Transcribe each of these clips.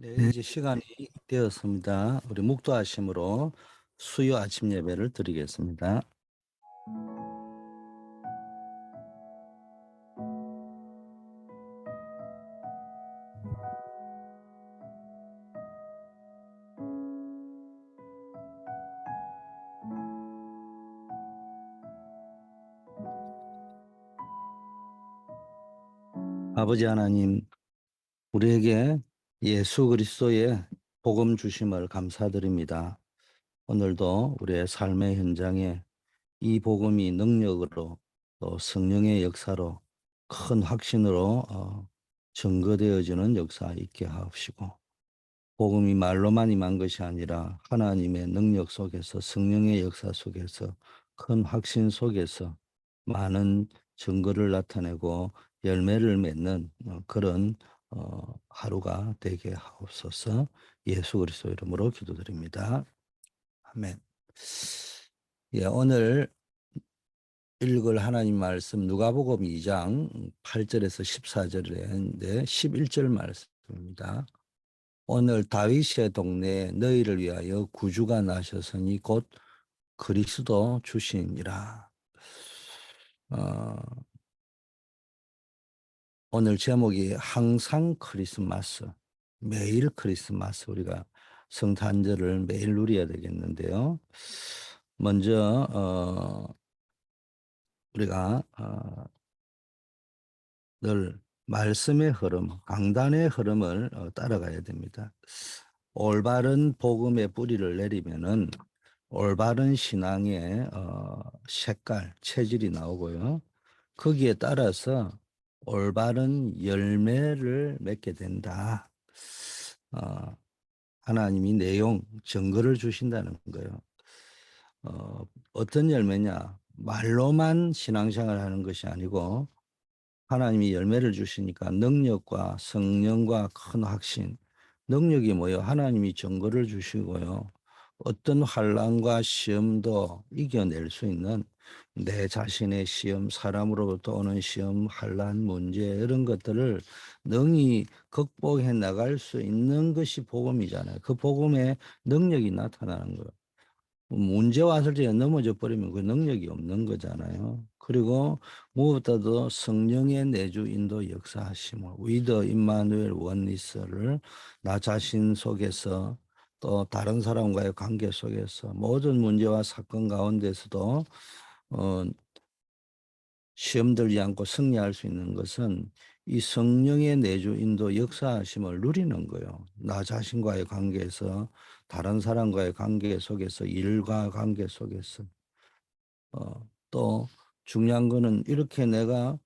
네, 이제 시간이 되었습니다. 우리 묵도하심으로 수요 아침 예배를 드리겠습니다. 아버지 하나님, 우리에게 예수 그리스도의 복음 주심을 감사드립니다. 오늘도 우리의 삶의 현장에 이 복음이 능력으로 또 성령의 역사로 큰 확신으로 증거되어지는 역사 있게 하옵시고, 복음이 말로만 임한 것이 아니라 하나님의 능력 속에서 성령의 역사 속에서 큰 확신 속에서 많은 증거를 나타내고 열매를 맺는 그런 하루가 되게 하옵소서. 예수 그리스도 이름으로 기도드립니다. 아멘. 예, 오늘 읽을 하나님 말씀 누가복음 2장 8절에서 14절인데 11절 말씀입니다. 오늘 다윗의 동네에 너희를 위하여 구주가 나셨으니 곧 그리스도 주시니라. 오늘 제목이 항상 크리스마스, 매일 크리스마스. 우리가 성탄절을 매일 누려야 되겠는데요. 먼저 우리가 늘 말씀의 흐름, 강단의 흐름을 따라가야 됩니다. 올바른 복음의 뿌리를 내리면은 올바른 신앙의 색깔, 체질이 나오고요. 거기에 따라서 올바른 열매를 맺게 된다. 하나님이 내용, 증거를 주신다는 거예요. 어떤 열매냐? 말로만 신앙생활 하는 것이 아니고 하나님이 열매를 주시니까 능력과 성령과 큰 확신, 능력이 뭐예요? 하나님이 증거를 주시고요. 어떤 환난과 시험도 이겨낼 수 있는 내 자신의 시험, 사람으로부터 오는 시험, 환난, 문제 이런 것들을 능히 극복해 나갈 수 있는 것이 복음이잖아요. 그 복음의 능력이 나타나는 거예요. 문제 왔을 때 넘어져 버리면 그 능력이 없는 거잖아요. 그리고 무엇보다도 성령의 내주 인도 역사하심을 위더 임마누엘 원리스를 나 자신 속에서 또 다른 사람과의 관계 속에서 모든 문제와 사건 가운데서도 어, 시험 들지 않고 승리할 수 있는 것은 이 성령의 내주 인도 역사하심을 누리는 거예요. 나 자신과의 관계에서 다른 사람과의 관계 속에서 일과 관계 속에서 또 중요한 거는 이렇게 내가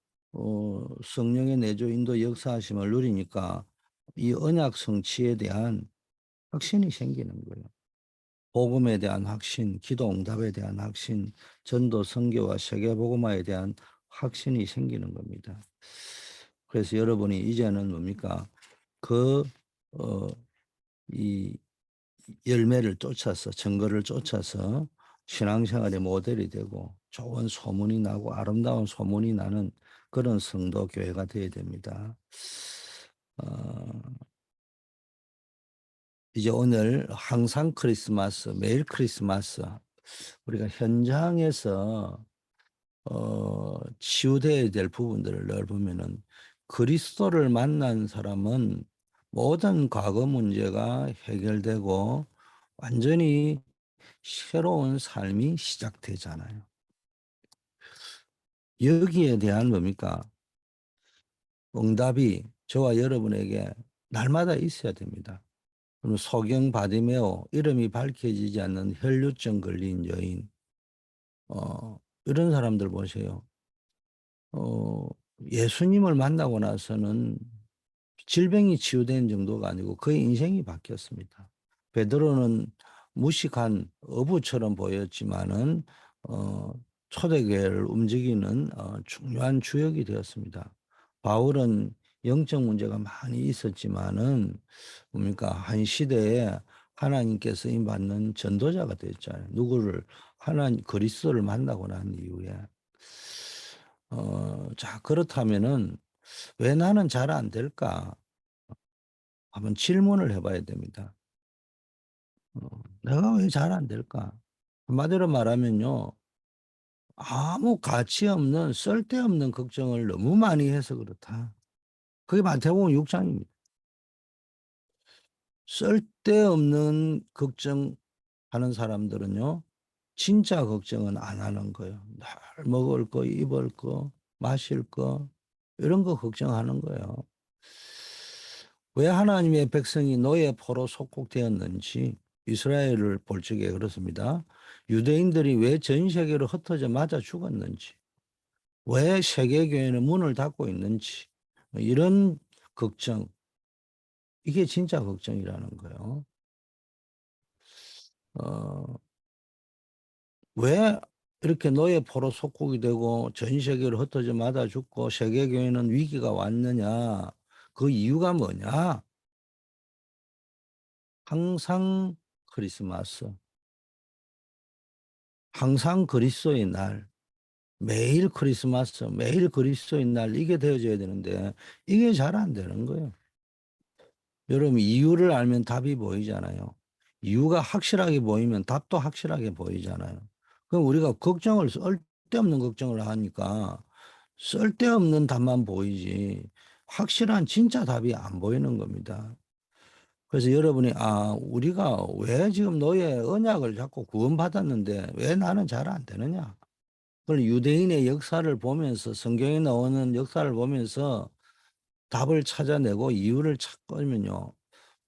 성령의 내주 인도 역사하심을 누리니까 이 언약 성취에 대한 확신이 생기는 거예요. 복음에 대한 확신, 기도 응답에 대한 확신, 전도 선교와 세계복음화에 대한 확신이 생기는 겁니다. 그래서 여러분이 이제는 뭡니까? 그, 어, 이 열매를 쫓아서, 증거를 쫓아서 신앙생활의 모델이 되고 좋은 소문이 나고 아름다운 소문이 나는 그런 성도 교회가 되어야 됩니다. 어, 이제 오늘 항상 크리스마스, 매일 크리스마스, 우리가 현장에서 치유되어야 될 부분들을 늘 보면은 그리스도를 만난 사람은 모든 과거 문제가 해결되고 완전히 새로운 삶이 시작되잖아요. 여기에 대한 뭡니까? 응답이 저와 여러분에게 날마다 있어야 됩니다. 그럼 소경 바디메오 이름이 밝혀지지 않는 혈류증 걸린 여인 이런 사람들 보세요. 예수님을 만나고 나서는 질병이 치유된 정도가 아니고 그의 인생이 바뀌었습니다. 베드로는 무식한 어부처럼 보였지만은 어, 초대교회를 움직이는 중요한 주역이 되었습니다. 바울은 영적 문제가 많이 있었지만은 뭡니까 한 시대에 하나님께 쓰임 받는 전도자가 됐잖아요. 누구를 하나님 그리스도를 만나고 난 이후에 자 그렇다면은 왜 나는 잘 안 될까? 한번 질문을 해봐야 됩니다. 내가 왜 잘 안 될까? 한마디로 말하면요. 아무 가치 없는 쓸데없는 걱정을 너무 많이 해서 그렇다. 그게 마태복음 6장입니다. 쓸데없는 걱정하는 사람들은요. 진짜 걱정은 안 하는 거예요. 날 먹을 거, 입을 거, 마실 거 이런 거 걱정하는 거예요. 왜 하나님의 백성이 노예 포로 속국되었는지 이스라엘을 볼 적에 그렇습니다. 유대인들이 왜 전 세계로 흩어져 맞아 죽었는지, 왜 세계교회는 문을 닫고 있는지 이런 걱정, 이게 진짜 걱정이라는 거예요. 어, 왜 이렇게 노예 포로 속국이 되고 전 세계로 흩어져 맞아 죽고 세계교회는 위기가 왔느냐? 그 이유가 뭐냐? 항상 크리스마스, 항상 그리스도의 날, 매일 크리스마스, 매일 그리스도의 날 이게 되어져야 되는데 이게 잘 안 되는 거예요. 여러분 이유를 알면 답이 보이잖아요. 이유가 확실하게 보이면 답도 확실하게 보이잖아요. 그럼 우리가 걱정을 쓸데없는 걱정을 하니까 쓸데없는 답만 보이지 확실한 진짜 답이 안 보이는 겁니다. 그래서 여러분이 우리가 왜 지금 너의 언약을 잡고 구원받았는데 왜 나는 잘 안 되느냐? 그걸 유대인의 역사를 보면서 성경에 나오는 역사를 보면서 답을 찾아내고 이유를 찾으면요.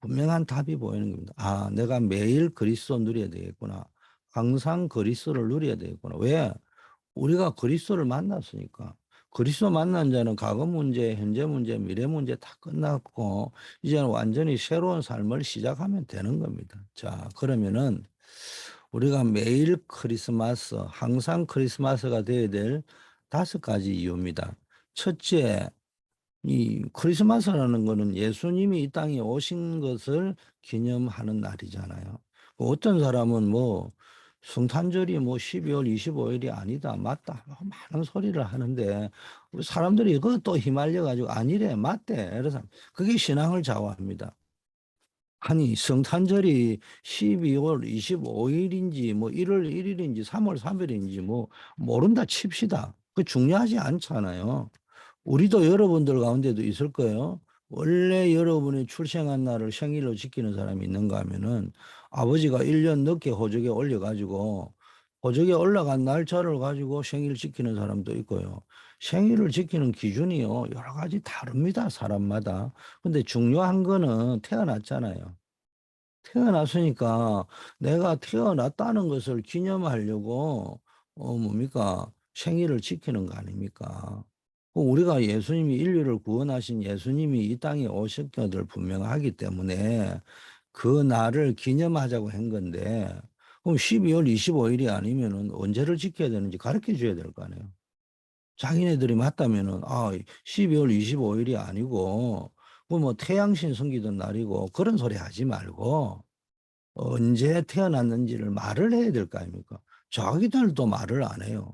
분명한 답이 보이는 겁니다. 내가 매일 그리스도 누려야 되겠구나. 항상 그리스도를 누려야 되겠구나. 왜? 우리가 그리스도를 만났으니까. 그리스도 만난 자는 과거 문제, 현재 문제, 미래 문제 다 끝났고 이제는 완전히 새로운 삶을 시작하면 되는 겁니다. 자, 그러면은 우리가 매일 크리스마스, 항상 크리스마스가 되어야 될 5가지 이유입니다. 첫째, 이 크리스마스라는 거는 예수님이 이 땅에 오신 것을 기념하는 날이잖아요. 어떤 사람은 뭐 성탄절이 뭐 12월 25일이 아니다, 맞다, 많은 소리를 하는데 우리 사람들이 그것도 휘말려 가지고 아니래, 맞대. 그래서 그게 신앙을 좌우합니다. 아니, 성탄절이 12월 25일인지 뭐 1월 1일인지 3월 3일인지 뭐 모른다 칩시다. 그 중요하지 않잖아요. 우리도 여러분들 가운데도 있을 거예요. 원래 여러분이 출생한 날을 생일로 지키는 사람이 있는가 하면은 아버지가 1년 늦게 호적에 올려가지고 호적에 올라간 날짜를 가지고 생일 지키는 사람도 있고요. 생일을 지키는 기준이요. 여러 가지 다릅니다. 사람마다. 근데 중요한 거는 태어났잖아요. 태어났으니까 내가 태어났다는 것을 기념하려고 뭡니까? 생일을 지키는 거 아닙니까? 우리가 예수님이 인류를 구원하신 예수님이 이 땅에 오신 것을 분명하기 때문에 그 날을 기념하자고 한 건데 그럼 12월 25일이 아니면은 언제를 지켜야 되는지 가르쳐 줘야 될 거 아니에요. 자기네들이 맞다면은 12월 25일이 아니고 그뭐 태양신 섬기던 날이고 그런 소리 하지 말고 언제 태어났는지를 말을 해야 될 거 아닙니까? 자기들도 말을 안 해요.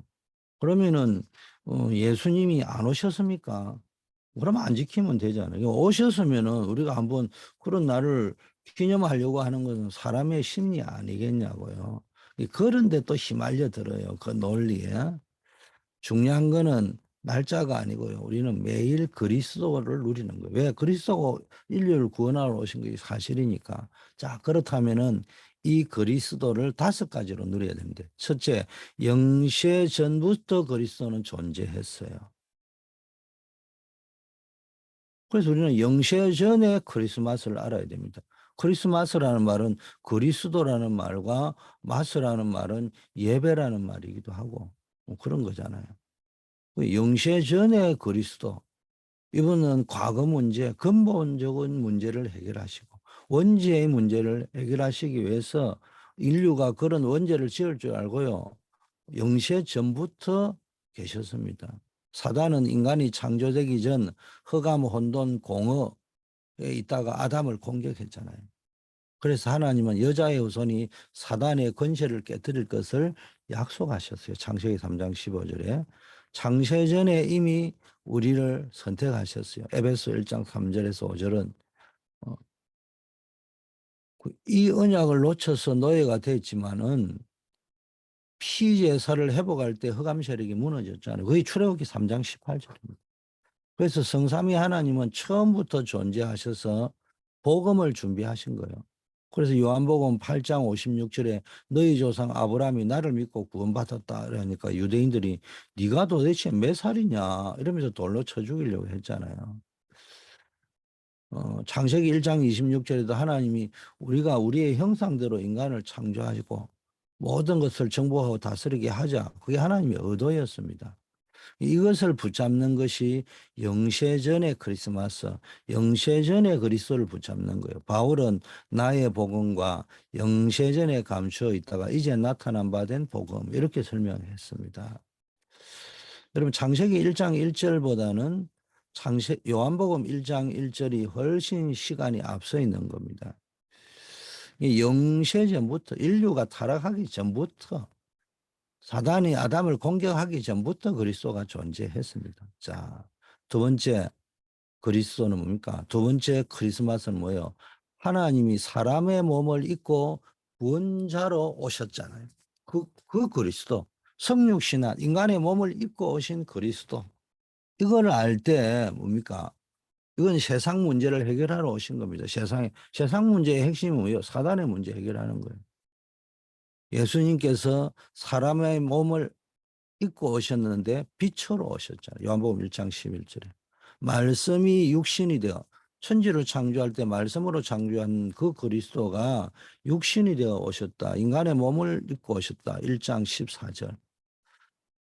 그러면은 예수님이 안 오셨습니까? 그러면 안 지키면 되잖아요. 오셨으면은 우리가 한번 그런 날을 기념하려고 하는 것은 사람의 심리 아니겠냐고요. 그런데 또 휘말려 들어요. 그 논리에. 중요한 거는 날짜가 아니고요. 우리는 매일 그리스도를 누리는 거예요. 왜? 그리스도가 인류를 구원하러 오신 것이 사실이니까. 자, 그렇다면은 이 그리스도를 5가지로 누려야 됩니다. 첫째, 영세 전부터 그리스도는 존재했어요. 그래서 우리는 영세 전에 크리스마스를 알아야 됩니다. 크리스마스라는 말은 그리스도라는 말과 마스라는 말은 예배라는 말이기도 하고 뭐 그런 거잖아요. 영세 전의 그리스도, 이분은 과거 문제, 근본적인 문제를 해결하시고 원죄의 문제를 해결하시기 위해서 인류가 그런 원죄를 지을 줄 알고요. 영세 전부터 계셨습니다. 사단은 인간이 창조되기 전 흑암, 혼돈, 공허에 있다가 아담을 공격했잖아요. 그래서 하나님은 여자의 후손이 사단의 권세를 깨뜨릴 것을 약속하셨어요. 창세기 3장 15절에. 창세전에 이미 우리를 선택하셨어요. 에베소 1장 3절에서 5절은 이 언약을 놓쳐서 노예가 됐지만은 피제사를 회복할 때 흑암 세력이 무너졌잖아요. 그게 출애굽기 3장 18절입니다. 그래서 성삼위 하나님은 처음부터 존재하셔서 복음을 준비하신 거예요. 그래서 요한복음 8장 56절에 너희 조상 아브라함이 나를 믿고 구원받았다 그러니까 유대인들이 네가 도대체 몇 살이냐 이러면서 돌로 쳐 죽이려고 했잖아요. 창세기 1장 26절에도 하나님이 우리가 우리의 형상대로 인간을 창조하시고 모든 것을 정복하고 다스리게 하자. 그게 하나님의 의도였습니다. 이것을 붙잡는 것이 영세전의 크리스마스, 영세전의 그리스도를 붙잡는 거예요. 바울은 나의 복음과 영세전에 감추어 있다가 이제 나타난 바 된 복음 이렇게 설명했습니다. 여러분 창세기 1장 1절보다는 요한복음 1장 1절이 훨씬 시간이 앞서 있는 겁니다. 영세전부터 인류가 타락하기 전부터 사단이 아담을 공격하기 전부터 그리스도가 존재했습니다. 자, 두 번째 그리스도는 뭡니까? 두 번째 크리스마스는 뭐예요? 하나님이 사람의 몸을 입고 구원자로 오셨잖아요. 그 그리스도. 성육신한 인간의 몸을 입고 오신 그리스도. 이걸 알 때 뭡니까? 이건 세상 문제를 해결하러 오신 겁니다. 세상 문제의 핵심이 뭐예요? 사단의 문제 해결하는 거예요. 예수님께서 사람의 몸을 입고 오셨는데 빛으로 오셨잖아요. 요한복음 1장 11절에. 말씀이 육신이 되어 천지를 창조할 때 말씀으로 창조한 그 그리스도가 육신이 되어 오셨다. 인간의 몸을 입고 오셨다. 1장 14절.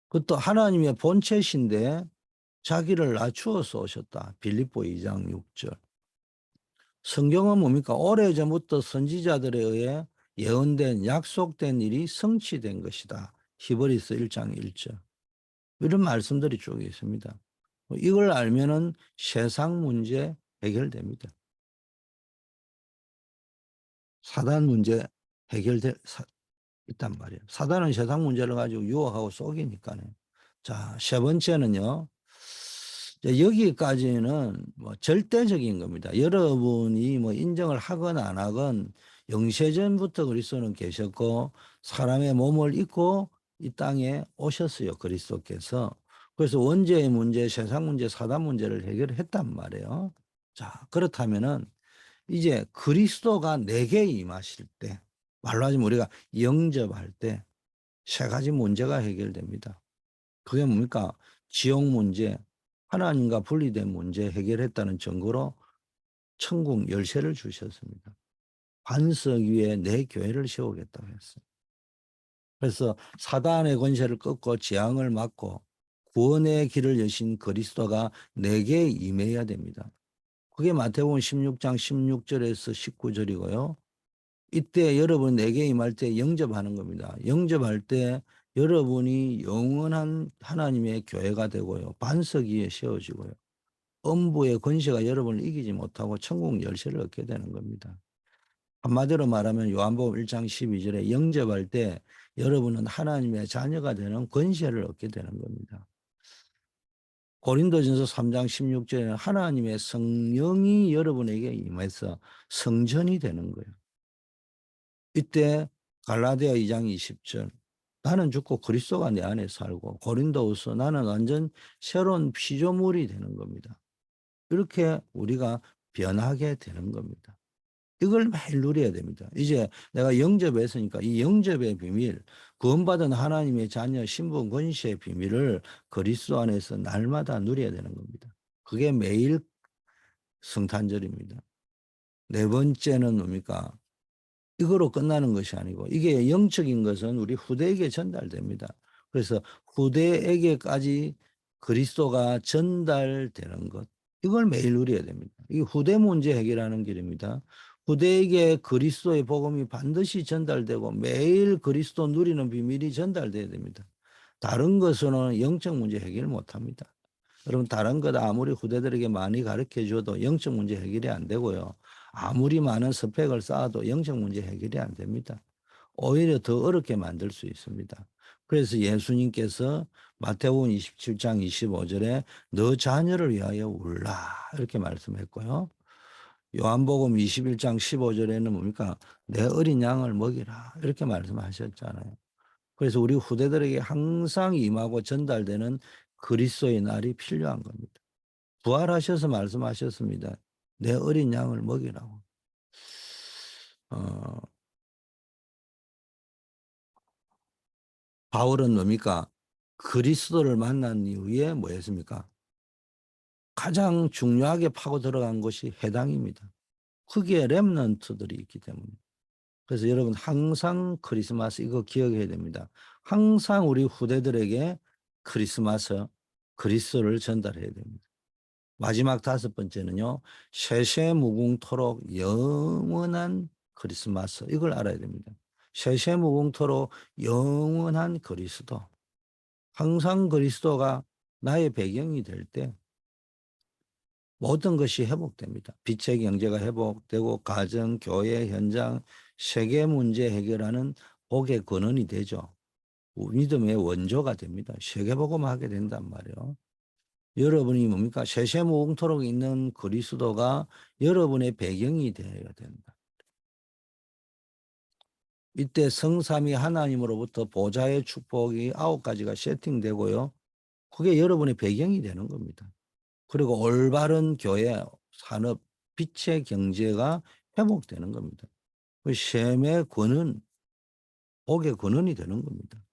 그것도 하나님의 본체신데 자기를 낮추어서 오셨다. 빌립보 2장 6절. 성경은 뭡니까? 오래전부터 선지자들에 의해 예언된 약속된 일이 성취된 것이다. 히브리서 1장 1절. 이런 말씀들이 쭉 있습니다. 이걸 알면은 세상 문제 해결됩니다. 사단 문제 해결될 있단 말이에요. 사단은 세상 문제를 가지고 유혹하고 속이니까요. 자, 세 번째는요. 여기까지는 뭐 절대적인 겁니다. 여러분이 뭐 인정을 하건 안 하건 영세전부터 그리스도는 계셨고 사람의 몸을 입고 이 땅에 오셨어요. 그리스도께서. 그래서 원죄의 문제, 세상 문제, 사단 문제를 해결했단 말이에요. 자, 그렇다면은 이제 그리스도가 내게 임하실 때 말로 하자면 우리가 영접할 때 세 가지 문제가 해결됩니다. 그게 뭡니까? 지옥 문제, 하나님과 분리된 문제 해결했다는 증거로 천국 열쇠를 주셨습니다. 반석 위에 내 교회를 세우겠다고 했어요. 그래서 사단의 권세를 꺾고 재앙을 막고 구원의 길을 여신 그리스도가 내게 임해야 됩니다. 그게 마태복음 16장 16절에서 19절이고요. 이때 여러분 내게 임할 때 영접하는 겁니다. 영접할 때 여러분이 영원한 하나님의 교회가 되고요. 반석 위에 세워지고요. 음부의 권세가 여러분을 이기지 못하고 천국 열쇠를 얻게 되는 겁니다. 한마디로 말하면 요한복음 1장 12절에 영접할 때 여러분은 하나님의 자녀가 되는 권세를 얻게 되는 겁니다. 고린도전서 3장 16절에는 하나님의 성령이 여러분에게 임해서 성전이 되는 거예요. 이때 갈라디아 2장 20절 나는 죽고 그리스도가 내 안에 살고 고린도후서 나는 완전 새로운 피조물이 되는 겁니다. 이렇게 우리가 변하게 되는 겁니다. 이걸 매일 누려야 됩니다. 이제 내가 영접했으니까 이 영접의 비밀, 구원받은 하나님의 자녀 신분 권세의 비밀을 그리스도 안에서 날마다 누려야 되는 겁니다. 그게 매일 성탄절입니다. 네 번째는 뭡니까? 이거로 끝나는 것이 아니고 이게 영적인 것은 우리 후대에게 전달됩니다. 그래서 후대에게까지 그리스도가 전달되는 것. 이걸 매일 누려야 됩니다. 이게 후대 문제 해결하는 길입니다. 후대에게 그리스도의 복음이 반드시 전달되고 매일 그리스도 누리는 비밀이 전달돼야 됩니다. 다른 것은 영적 문제 해결 못합니다. 여러분 다른 것 아무리 후대들에게 많이 가르쳐 줘도 영적 문제 해결이 안 되고요. 아무리 많은 스펙을 쌓아도 영적 문제 해결이 안 됩니다. 오히려 더 어렵게 만들 수 있습니다. 그래서 예수님께서 마태복음 27장 25절에 너 자녀를 위하여 울라 이렇게 말씀했고요. 요한복음 21장 15절에는 뭡니까? 내 어린 양을 먹이라. 이렇게 말씀하셨잖아요. 그래서 우리 후대들에게 항상 임하고 전달되는 그리스도의 날이 필요한 겁니다. 부활하셔서 말씀하셨습니다. 내 어린 양을 먹이라고. 어, 바울은 뭡니까? 그리스도를 만난 이후에 뭐 했습니까? 가장 중요하게 파고 들어간 것이 해당입니다. 거기에 렘넌트들이 있기 때문에. 그래서 여러분 항상 크리스마스 이거 기억해야 됩니다. 항상 우리 후대들에게 크리스마스, 그리스도를 전달해야 됩니다. 마지막 다섯 번째는요. 세세무궁토록 영원한 크리스마스 이걸 알아야 됩니다. 세세무궁토록 영원한 그리스도. 항상 그리스도가 나의 배경이 될 때 모든 것이 회복됩니다. 빛의 경제가 회복되고 가정, 교회, 현장, 세계 문제 해결하는 복의 근원이 되죠. 믿음의 원조가 됩니다. 세계복음하게 된단 말이에요. 여러분이 뭡니까? 세세무궁토록 있는 그리스도가 여러분의 배경이 되어야 된다. 이때 성삼위 하나님으로부터 보좌의 축복이 9가지가 세팅되고요. 그게 여러분의 배경이 되는 겁니다. 그리고 올바른 교회, 산업, 빛의 경제가 회복되는 겁니다. 그 셈의 근원, 복의 근원이 되는 겁니다.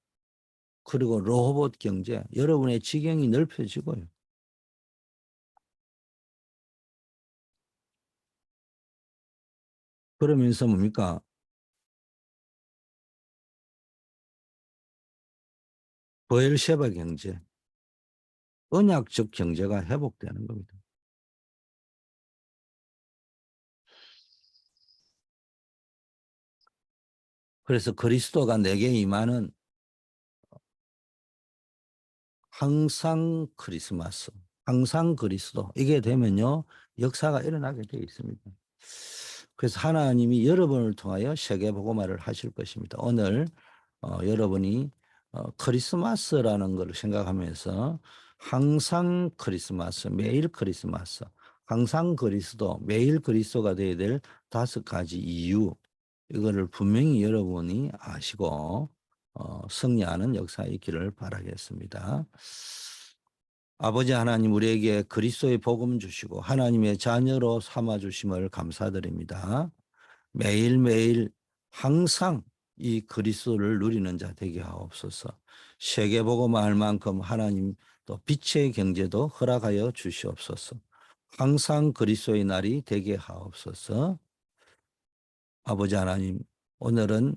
그리고 로봇 경제, 여러분의 지경이 넓혀지고요. 그러면서 뭡니까? 버엘셰바 경제, 언약적 경제가 회복되는 겁니다. 그래서 그리스도가 내게 임하는 항상 크리스마스, 항상 그리스도 이게 되면요 역사가 일어나게 되어 있습니다. 그래서 하나님이 여러분을 통하여 세계복음화를 하실 것입니다. 오늘 여러분이 크리스마스라는 걸 생각하면서 항상 크리스마스, 매일 크리스마스, 항상 그리스도, 매일 그리스도가 되어야 될 5가지 이유 이거를 분명히 여러분이 아시고 승리하는 역사가 있기를 바라겠습니다. 아버지 하나님 우리에게 그리스도의 복음 주시고 하나님의 자녀로 삼아 주심을 감사드립니다. 매일매일 항상 이 그리스도를 누리는 자 되게 하옵소서. 세계복음화 할 만큼 하나님 또 빛의 경제도 허락하여 주시옵소서. 항상 그리스도의 날이 되게 하옵소서. 아버지 하나님 오늘은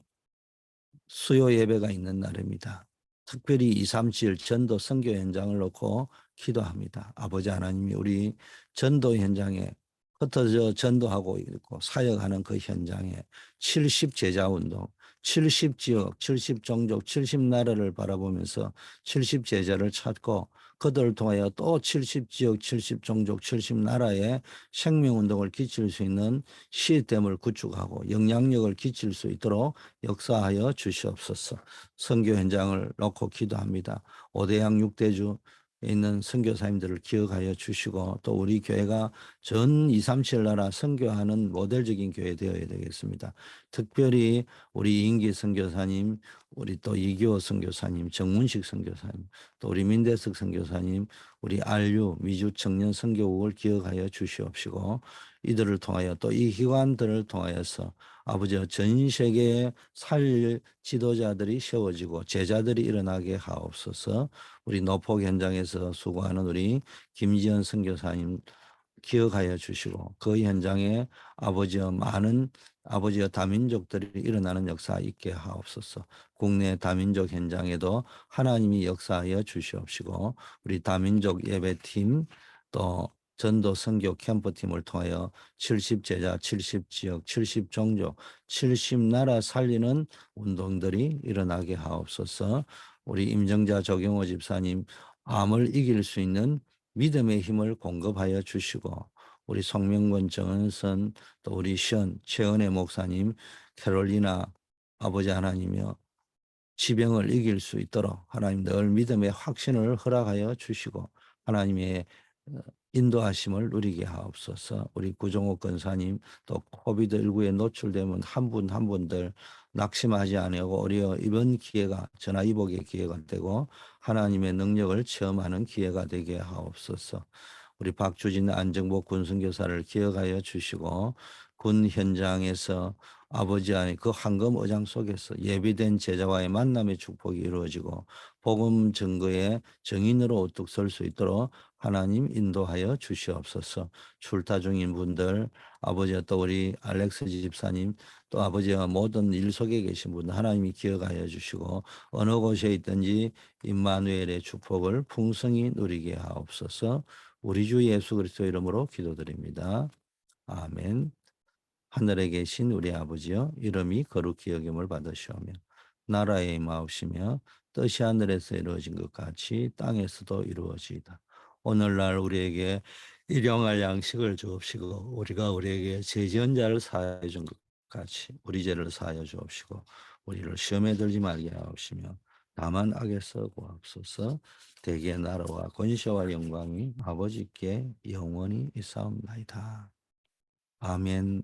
수요 예배가 있는 날입니다. 특별히 237 전도 선교 현장을 놓고 기도합니다. 아버지 하나님이 우리 전도 현장에 흩어져 전도하고 있고 사역하는 그 현장에 70 제자 운동, 70 지역, 70 종족, 70 나라를 바라보면서 70 제자를 찾고 그들을 통하여 또 70 지역, 70 종족, 70 나라에 생명 운동을 끼칠 수 있는 시스템을 구축하고 영향력을 끼칠 수 있도록 역사하여 주시옵소서. 선교 현장을 놓고 기도합니다. 5대양 6대주 있는 선교사님들을 기억하여 주시고 또 우리 교회가 전 237 나라 선교하는 모델적인 교회 되어야 되겠습니다. 특별히 우리 이인기 선교사님, 우리 또 이기호 선교사님, 정문식 선교사님, 또 우리 민대석 선교사님, 우리 안류 미주 청년 선교국을 기억하여 주시옵시고 이들을 통하여 또 이 기관들을 통하여서 아버지 전 세계에 살릴 지도자들이 세워지고 제자들이 일어나게 하옵소서. 우리 노폭 현장에서 수고하는 우리 김지연 선교사님 기억하여 주시고 그 현장에 아버지와 많은 아버지와 다민족들이 일어나는 역사 있게 하옵소서. 국내 다민족 현장에도 하나님이 역사하여 주시옵시고 우리 다민족 예배팀 또 전도 선교 캠프팀을 통하여 70 제자, 70 지역, 70 종족, 70 나라 살리는 운동들이 일어나게 하옵소서. 우리 임정자 조경호 집사님 암을 이길 수 있는 믿음의 힘을 공급하여 주시고 우리 송명권 정은선 또 우리 시언 최은혜 목사님 캐롤리나 아버지 하나님이여 지병을 이길 수 있도록 하나님 늘 믿음의 확신을 허락하여 주시고 하나님의 인도하심을 누리게 하옵소서. 우리 구종옥 권사님 또 코비드19에 노출되면 한 분 한 분들 낙심하지 아니하고 오히려 이번 기회가 전화위복의 기회가 되고 하나님의 능력을 체험하는 기회가 되게 하옵소서. 우리 박주진 안정복 군선교사를 기억하여 주시고 군 현장에서 아버지 안에 그 황금 의장 속에서 예비된 제자와의 만남의 축복이 이루어지고 복음 증거의 정인으로 우뚝 설 수 있도록 하나님 인도하여 주시옵소서. 출타 중인 분들, 아버지와 또 우리 알렉스 집사님, 또 아버지와 모든 일 속에 계신 분들 하나님이 기억하여 주시고 어느 곳에 있든지 임마누엘의 축복을 풍성히 누리게 하옵소서. 우리 주 예수 그리스도 이름으로 기도드립니다. 아멘. 하늘에 계신 우리 아버지여, 이름이 거룩히 여김을 받으시오며 나라의 임하옵시며 뜻이 하늘에서 이루어진 것 같이 땅에서도 이루어지이다. 오늘날 우리에게 일용할 양식을 주옵시고 우리가 우리에게 죄 지은 자를 사하여 준 것 같이 우리 죄를 사하여 주옵시고 우리를 시험에 들지 말게 하옵시며 다만 악에서 구하옵소서. 대개 나라와 권세와 영광이 아버지께 영원히 있사옵나이다. 아멘.